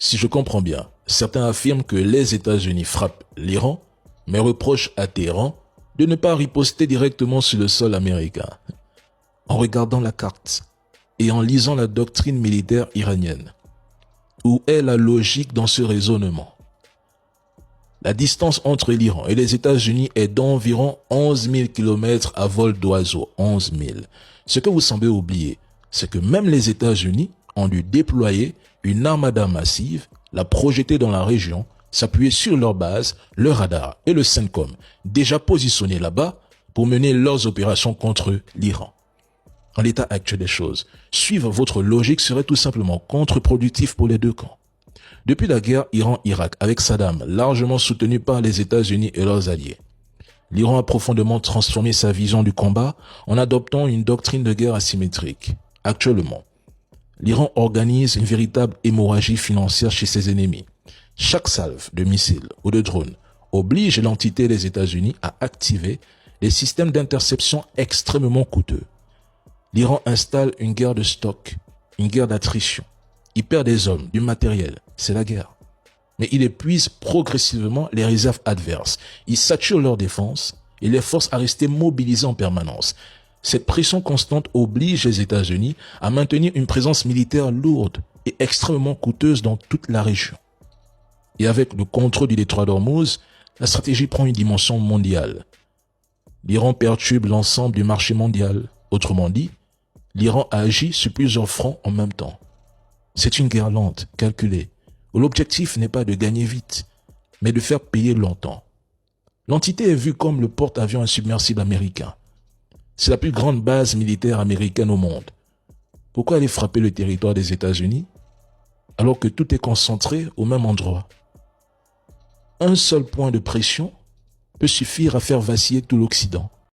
Si je comprends bien, certains affirment que les États-Unis frappent l'Iran, mais reprochent à Téhéran de ne pas riposter directement sur le sol américain. En regardant la carte et en lisant la doctrine militaire iranienne, où est la logique dans ce raisonnement? La distance entre l'Iran et les États-Unis est d'environ 11 000 km à vol d'oiseau. 11 000. Ce que vous semblez oublier, c'est que même les États-Unis ont dû déployer une armada massive, la projeter dans la région, s'appuyer sur leur base, le radar et le CENTCOM, déjà positionnés là-bas pour mener leurs opérations contre l'Iran. En l'état actuel des choses, suivre votre logique serait tout simplement contre-productif pour les deux camps. Depuis la guerre Iran-Irak avec Saddam, largement soutenu par les États-Unis et leurs alliés, l'Iran a profondément transformé sa vision du combat en adoptant une doctrine de guerre asymétrique. Actuellement, l'Iran organise une véritable hémorragie financière chez ses ennemis. Chaque salve de missiles ou de drones oblige l'entité des États-Unis à activer des systèmes d'interception extrêmement coûteux. L'Iran installe une guerre de stock, une guerre d'attrition. Il perd des hommes, du matériel, c'est la guerre. Mais il épuise progressivement les réserves adverses. Il sature leur défense et les force à rester mobilisés en permanence. Cette pression constante oblige les États-Unis à maintenir une présence militaire lourde et extrêmement coûteuse dans toute la région. Et avec le contrôle du détroit d'Ormuz, la stratégie prend une dimension mondiale. L'Iran perturbe l'ensemble du marché mondial. Autrement dit, l'Iran agit sur plusieurs fronts en même temps. C'est une guerre lente, calculée, où l'objectif n'est pas de gagner vite, mais de faire payer longtemps. L'entité est vue comme le porte-avions insubmersible américain. C'est la plus grande base militaire américaine au monde. Pourquoi aller frapper le territoire des États-Unis alors que tout est concentré au même endroit? Un seul point de pression peut suffire à faire vaciller tout l'Occident.